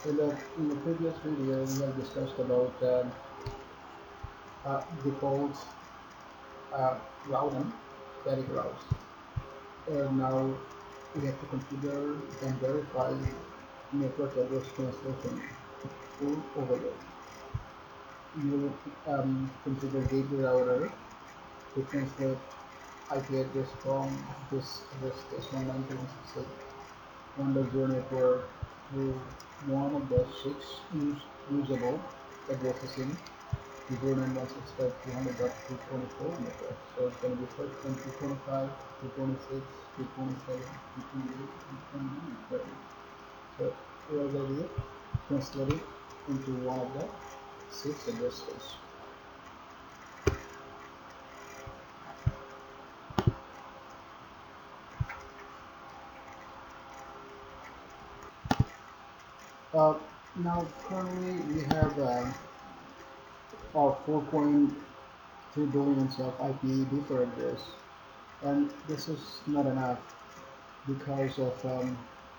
In the previous video, we have discussed about default uh, routing, static routes. Now we have to configure and verify network address translation full overload. You configure gateway router to translate IP address from this address is 192.168.1.0 network to one of the six usable addresses in 09165.200.224 network. So it's going to be first from 225, 226, 227, 228, and 29, 30. So we are going to translate it into one of the six address space. Uh, Now currently we have our 4.3 billion of IPv4 address, and this is not enough because of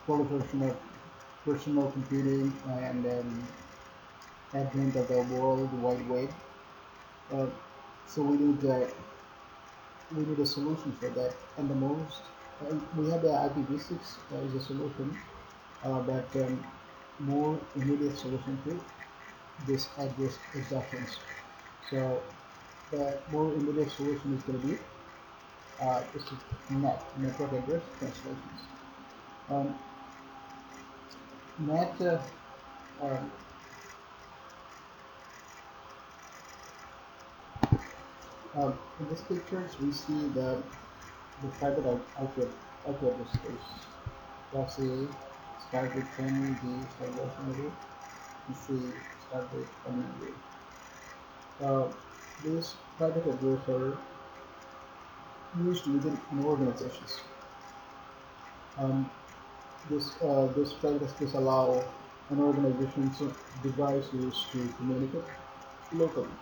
proliferation of personal computing and advent of the World Wide Web. Uh, so we need a solution for that, and the most we have the IPv6 as a solution, but more immediate solution to this address exceptions. So the more immediate solution is going to be this is network address translations. Um, NAT uh, in this pictures we see the private IP address space. Class A start with 10 B start with 100, and C start with 100. These private addresses are used within organizations. Um, this private space allow an organization's devices to communicate locally.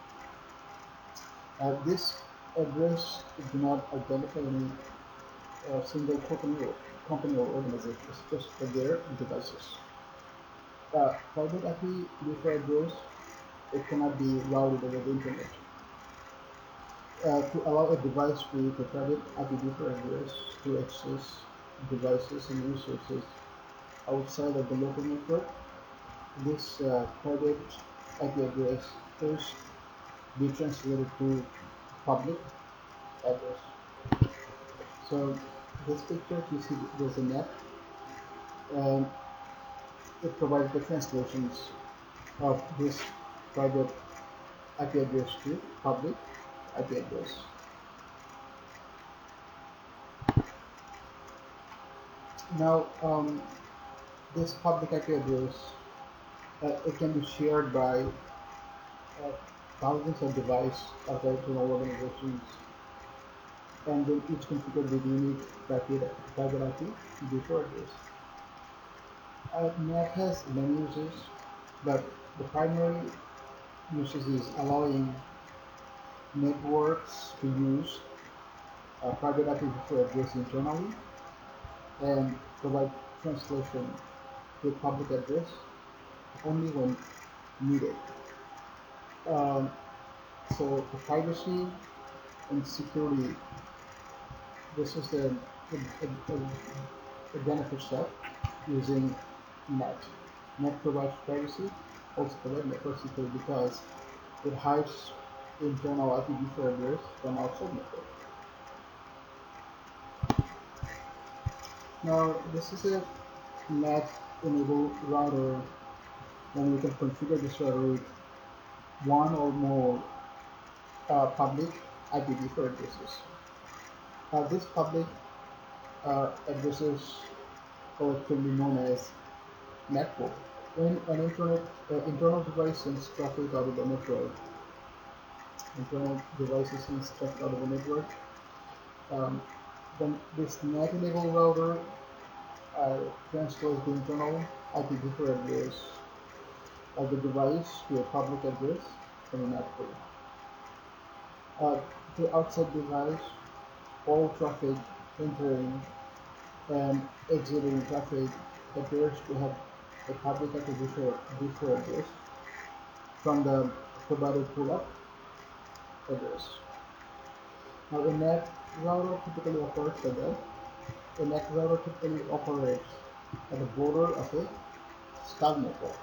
This address do not identify any single company or organization. It's just for their devices. Private IP address it cannot be routed over the internet. To allow a device to create a private IP address to access devices and resources outside of the local network, this private IP address first be translated to public address. So this picture you see there's a net and it provides the translations of this private IP address to public IP address. Now this public IP address it can be shared by thousands of devices of internal organizations and then each configured with unique private IP before address. NAT has many uses, but the primary usage is allowing networks to use a private IP address internally and provide translation to public address only when needed. Um, so for privacy and security, this is the benefit stuff using NAT. NAT provides privacy, also provides network security because it hides internal IPv4 address from outside network. Now this is a NAT enabled router and we can configure this router with one or more public IPv4 addresses. These public addresses collectively known as network. When an internal device sends traffic out of the network, internal devices sends traffic out of the network, um, then this NAT enabled router transfers the internal IPv4 address of the device to a public address from a network. The outside device, all traffic entering and exiting traffic appears to have the public IP before address from the provided pull-up address. Now, a NAT router typically operates like that. A NAT router typically operates at the border of a stub network.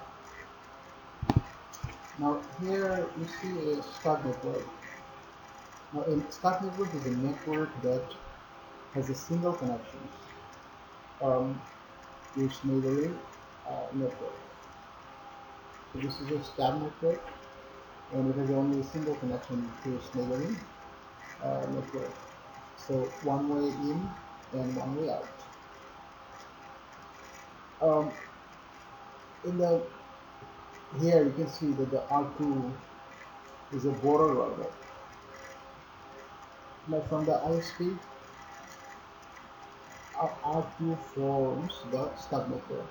Now, here we see a stub network. Now, a stub network is a network that has a single connection to its neighboring network. So this is a stub network, and it has only a single connection to its neighboring network. So one way in and one way out. Um, in the Here you can see that the R2 is a border router. Now from the ISP, R2 forms the stub network.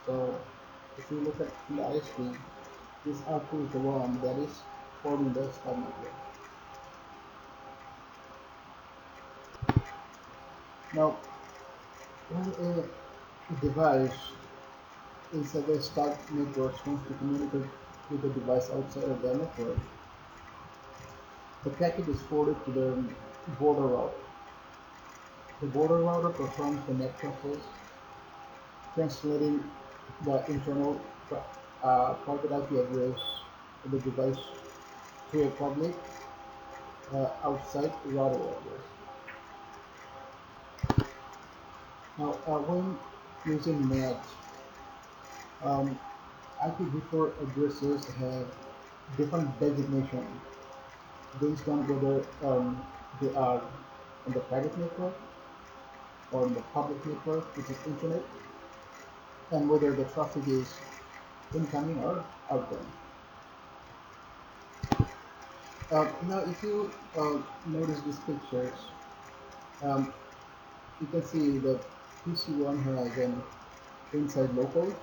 So if you look at the ISP, this R2 is the one that is forming the stub network. Now, when a device inside the stub network wants to communicate with a device outside of the network, the packet is forwarded to the border router. The border router performs the net process, translating the internal private IP address of the device to a public outside router address. Now, when using NAT, IPv4 addresses have different designation based on whether they are on the private network or on the public network, which is internet, and whether the traffic is incoming or outgoing. Now, if you notice these pictures, um, you can see that PC1 has an inside local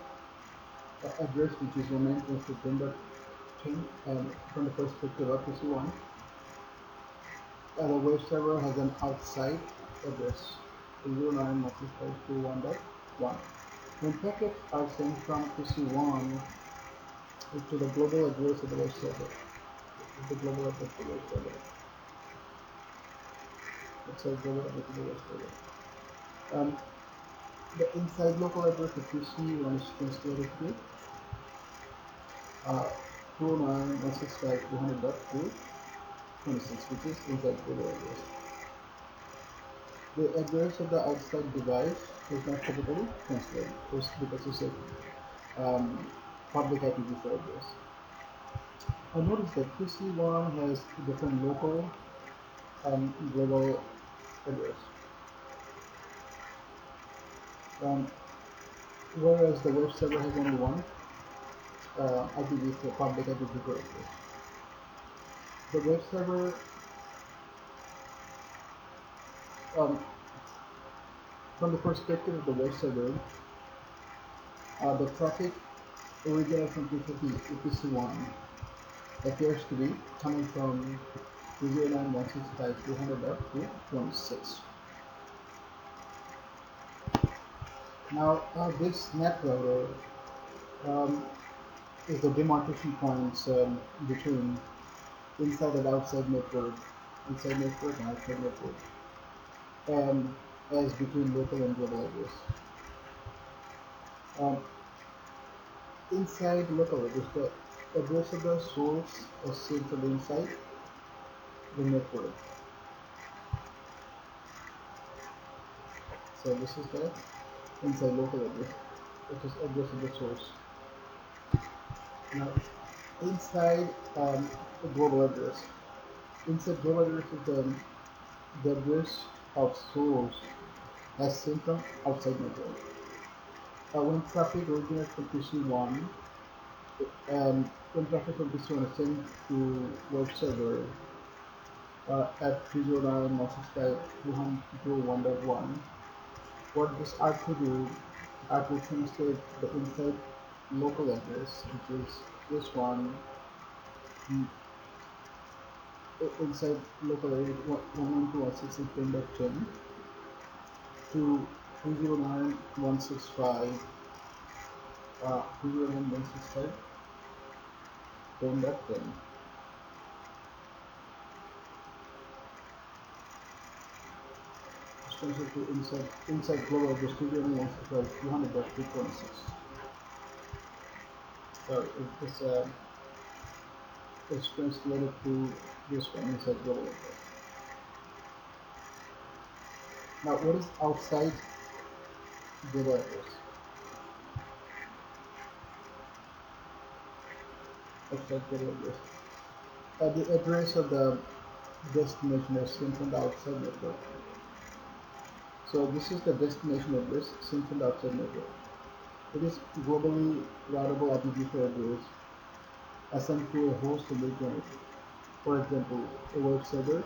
address, which is 192.10.10, and from the perspective of PC1. The web server has an outside address, 0.9.165.2.1.1. When packets are sent from PC1 to the global address of the web server, the global address of the web server. It's a global address of the web server. The inside local address of PC1 is translated to 209.165.200.226, which is inside global address. The address of the outside device is not typically translated because it's a public IPv4 address. I noticed that PC1 has different local and global address, whereas the web server has only one IPv4 public IPv4 address. The web server from the perspective of the web server, the traffic originating from PC1 appears to be coming from 209.165.200.226. Now, this NAT router is the demarcation points between inside and outside network, inside network and outside network, as between local and global address. Inside local address, the address of the source is centered inside the network. So this is the inside local address, which is address of the source. Now, inside the global address, inside global address is the address of source as seen from outside network. When traffic originates from PC1, when traffic from PC1 is sent to web server at 309.165.201.1, what this R2 do, R2 translate the inside local address, which is this one, inside local area 192.168.10 to 309.165 201.165 10.10. Extension to inside global address 201.165 200.226. So it's translated to this one inside global address. Now what is outside global address? Outside global address. The address of the destination is seen from the outside network. So this is the destination address seen from the outside network. It is globally routable IPv4 address assigned to a host in the internet. For example, a web server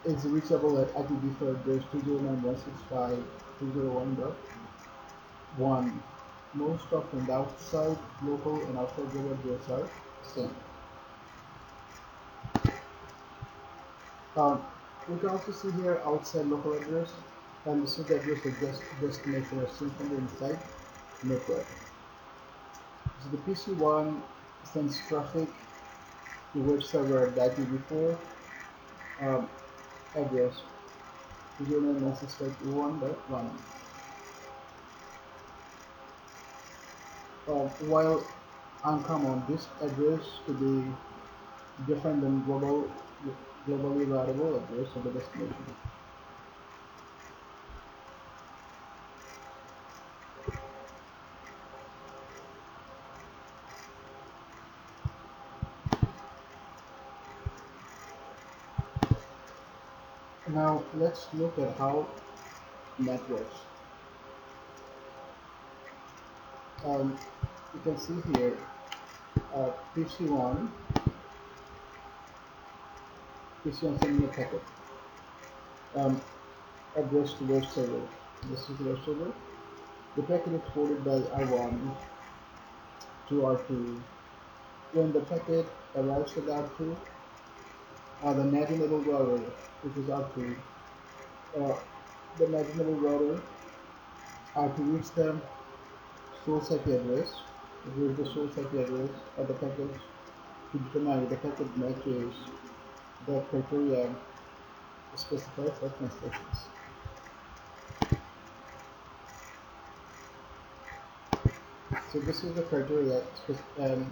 is reachable at IPv4 address 209.165.201.1. Most often, the outside local and outside global address are same. Um, we can also see here outside local address, and this is the address of destination or seen from the inside network. So the PC1 sends traffic to web server at the IPv4 address 209.165.1.1. While uncommon, this address to be different than globally routable address of the destination. Now let's look at how NAT works. You can see here PC1 sending a packet address to web server. This is the web server. The packet is forwarded by R1 to R2. When the packet arrives at R2, the NAT enabled router, which is R2, the NAT enabled router to reach the source IP address, read the source IP address of the packet to determine if the packet matches the criteria specified for translations. So this is the criteria specified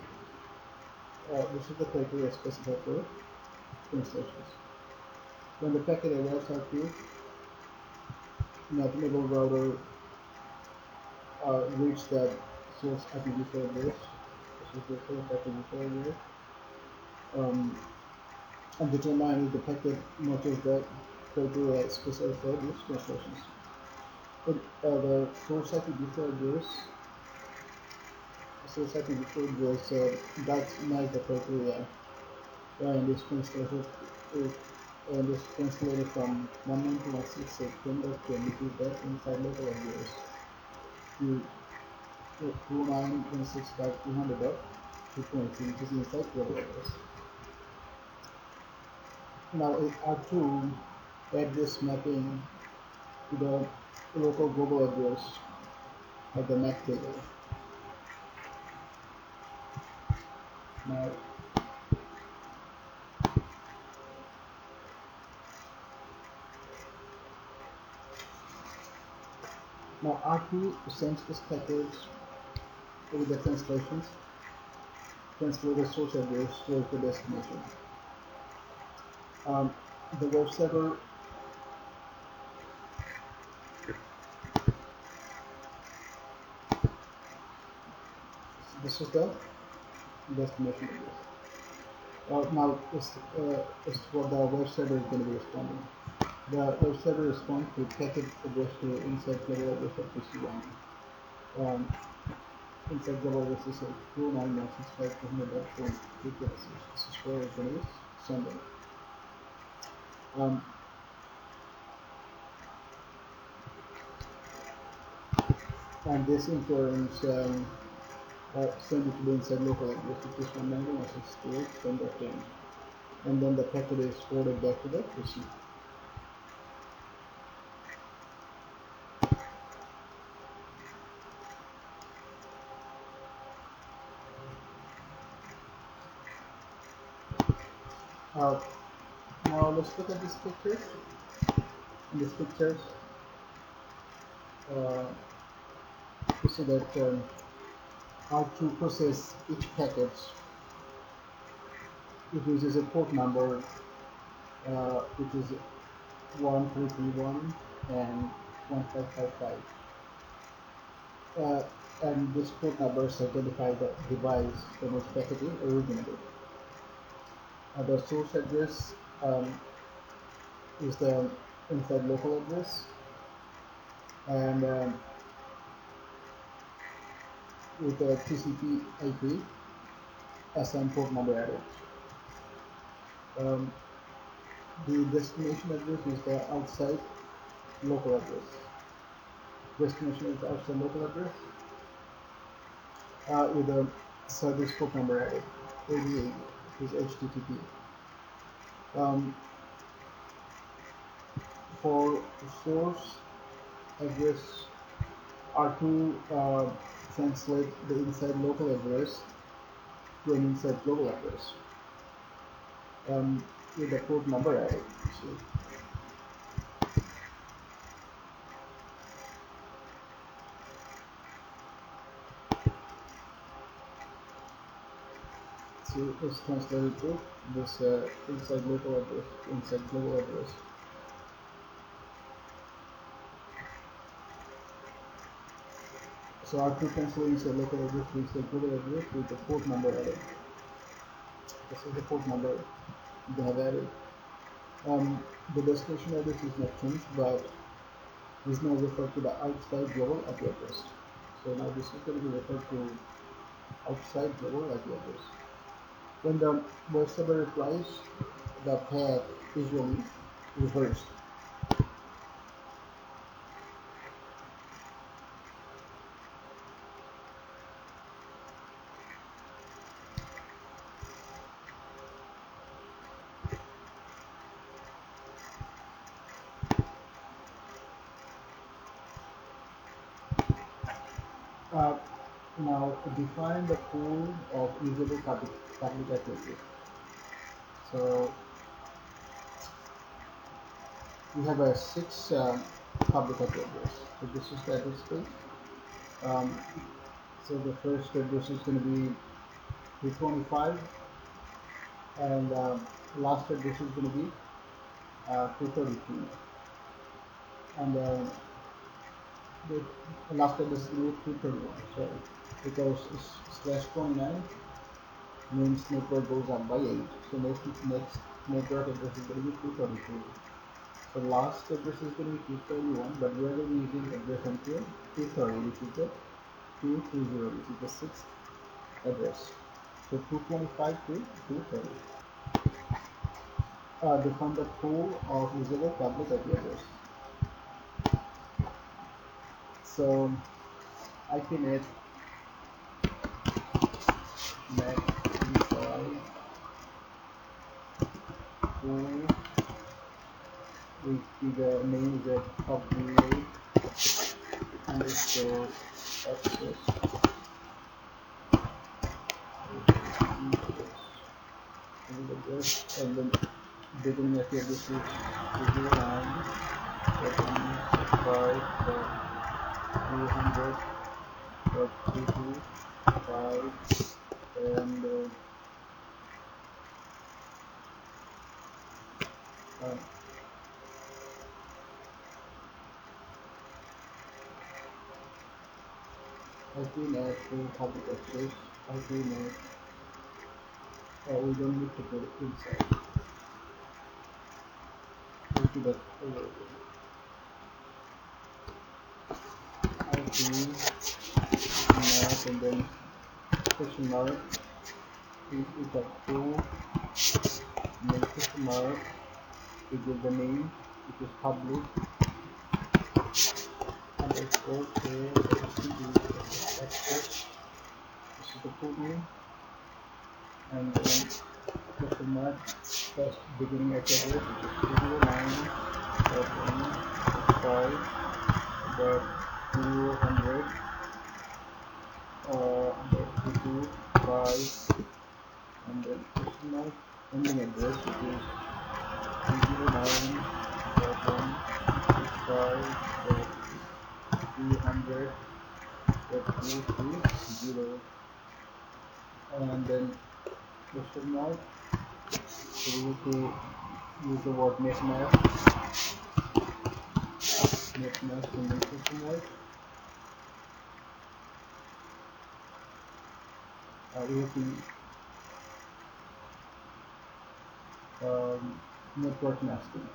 for translations. When the packet arrives at you, NAT enabled router reach that source IPv4 address. This is the source IPv4 address. And determine if the packet matches the criteria specified for these translations. The source IPv4 address that match the criteria and is translated from 192.168.10.22 that inside local address to 209.165.200.220, which is inside global address. Now in R2, add this mapping to the local global address of the MAC table. Now R2 sends this package with the translate the source address towards the destination. The web server this is the destination address. Now it's what the web server is going to be responding. The web server responds to packet address to inside global address of PC1. Inside global address is 209.165.200.226. This is where it's going to be sending. And this in turn send it to the inside local address, which is 192.168.10.10, and then the packet is forwarded back to the PC. Uh, Now let's look at these pictures. In these pictures, uh, you see that how to process each package. It uses a port number, which is 1331 and 1555. Uh, and this port numbers identify the device from which packaging originated. The source address is the inside local address, and with the TCP IP assigned port number added. Um, the destination address is the outside local address. Destination is the outside local address with a service port number added. 88 is HTTP. Um, for source address, R2 translate the inside local address to an inside global address with the port number added. So let's translate it to this inside local address, inside global address. So R2 translates the local address to inside global address with the port number added. This is the port number they have added. The destination address is not changed, but is now referred to the outside global IP address. So now this is going to be referred to outside global IP address. When the web server replies, the path is usually reversed. Uh, Now define the pool of usable public addresses. So we have a 6 public address. So this is the address space. Um, so the first address is going to be 225, and last address is going to be 232, and the last address is going to be 231. So because slash 29 means network goes up by 8, so next network address is going to be 232. So last address is going to be 231, but we are going to be using address until 230, which is the 230, which is the 6th address. So 225 to 230. Define the pool of usable public IP address. So IPNet MAC inside pool with the name is a public underscore access address, and then beginning IP address is 09 5 200 225 and IPNet to public access. IPNet, we don't need to put it inside. We'll do that over again. IP mark and then question mark is equal to, and then question mark we give the name, which is public underscore access. This is the code name, and then question mark first beginning IP address, which is 09 5 the 200 the 225 and then question mark ending address, which is 209.165.300.230, and then question mark. So we need to use the word netmask and then question mark. We have to network masking.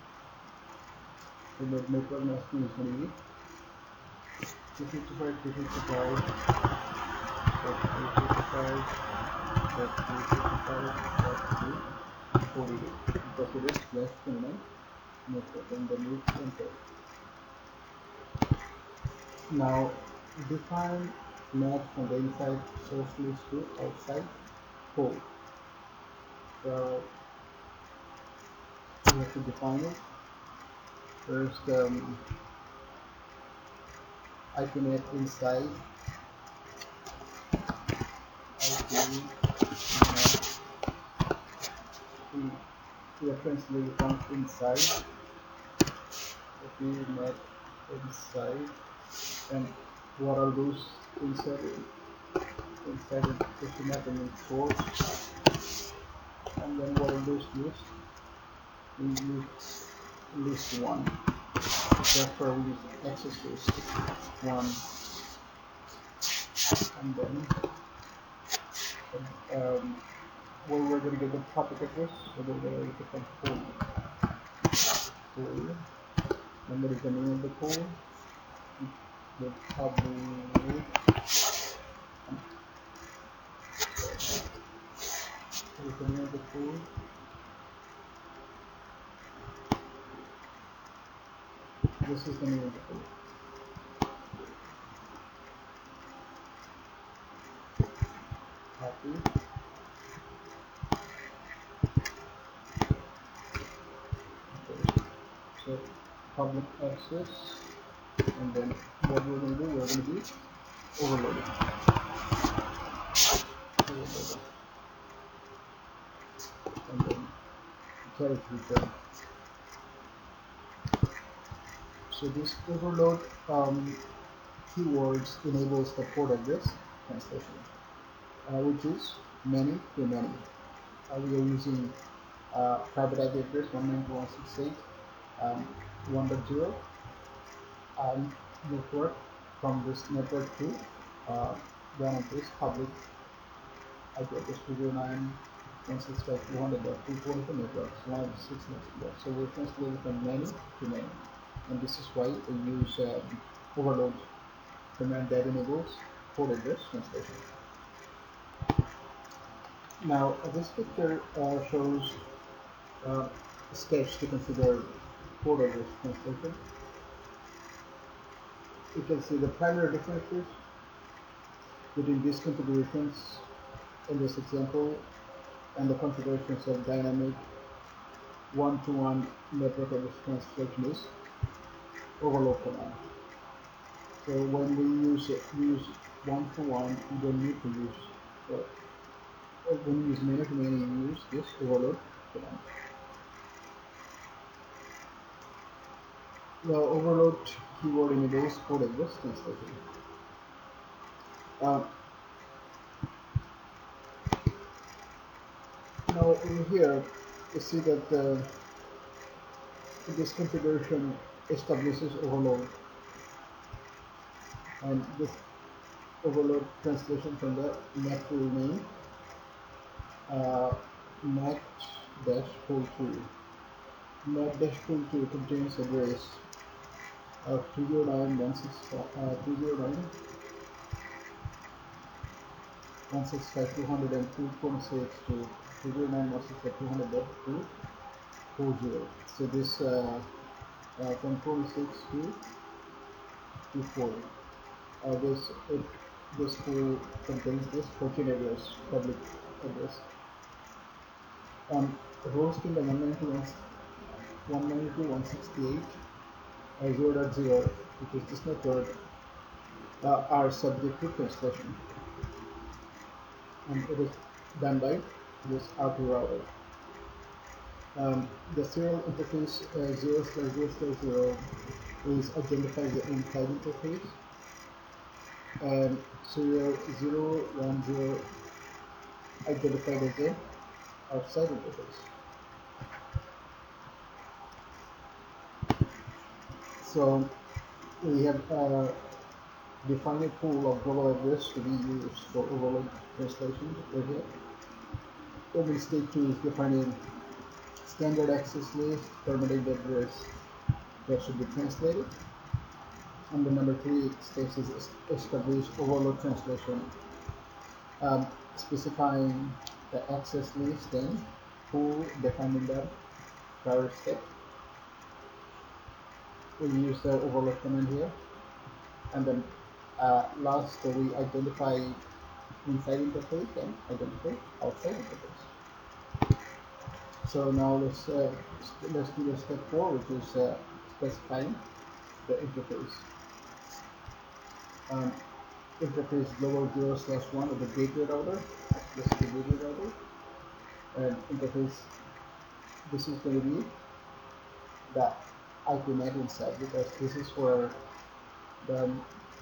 So the network masking is going to be 255, 255, 255, 255, because it is less than my network, and then we enter. Now define match from the inside source list to outside port. So we have to define it. First, IPNet inside IPNet reference label from inside IPNet inside, and what are those inside the IPNet and then source, and then what are those list? We use list 1. Therefore we use access list 1, and then where we're going to get the topic address, so we're going to get the folder, and what is the name of the folder? The public, what is the name of the folder? This is the name of the folder. Copy. So public access, and then what we're going to do, we're going to be overloading. And then character return. So this overload keywords enables the port address translation, which is many to many. We are using private IP address 192.168.1.0 network from this network to one of this public IP address 209.165.200.244 networks, one of the 6 networks. So we're translating from many to many, and this is why we use overload command that enables port address translation. Now this picture shows steps to configure port address translation. You can see the primary differences between these configurations in this example and the configurations of dynamic one-to-one network address translation is overload command. So when we use one-to-one, you don't need to use when you use many-to-many, you use this overload command. The overload keyword enables port address translation. Now over here, you see that this configuration establishes overload, and this overload translation from the NAT will name NAT-pool2. NAT-pool2 contains address of 209.165.200.226 to 209.165.200.240. So this from 46 to 40. This pool contains this 14 address, public address. Host in the 192.168.0.0, which is this network, are subject to translation, and it is done by this RT router. The serial interface 0/0/0 is identified the inside interface, and serial 010 identified as the outside interface. So we have defined a pool of global address to be used for overload translation right here. Open state 2 is defining standard access list permitting the address that should be translated. And the number 3 states is establish overload translation, specifying the access list and pool defining the prior step. We use the overload command here, and then last we identify inside interface and identify outside interface. So now let's do the step 4, which is specifying the interface. Um, interface global 0/1 of the gateway router. This is the gateway router, and interface. This is going to be the IPNet inside, because this is where the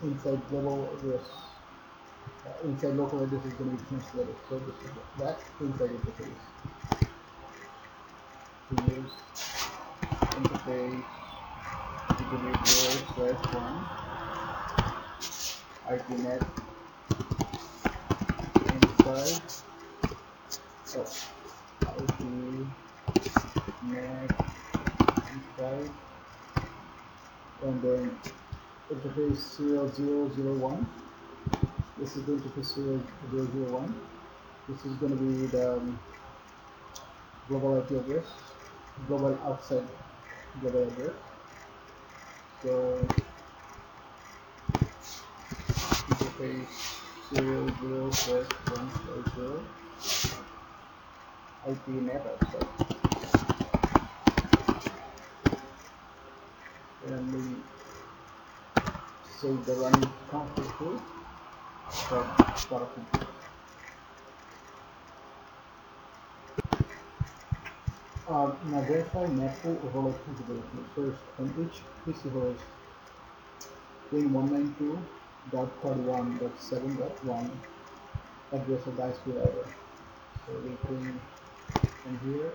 inside global address, inside local address is going to be translated. So this is that inside interface. We use interface GW0/1 IPNet inside IPNet inside, and then interface serial 001. This is the interface serial 001. This is going to be the global IP address, global outside global address. So interface serial 0/1/0 IPNet outside, and we save the running config tool from start config. Now verify network overload configuration. First, on each PC host, pin 192.31.7.1 address of the ISP router. So we pin in here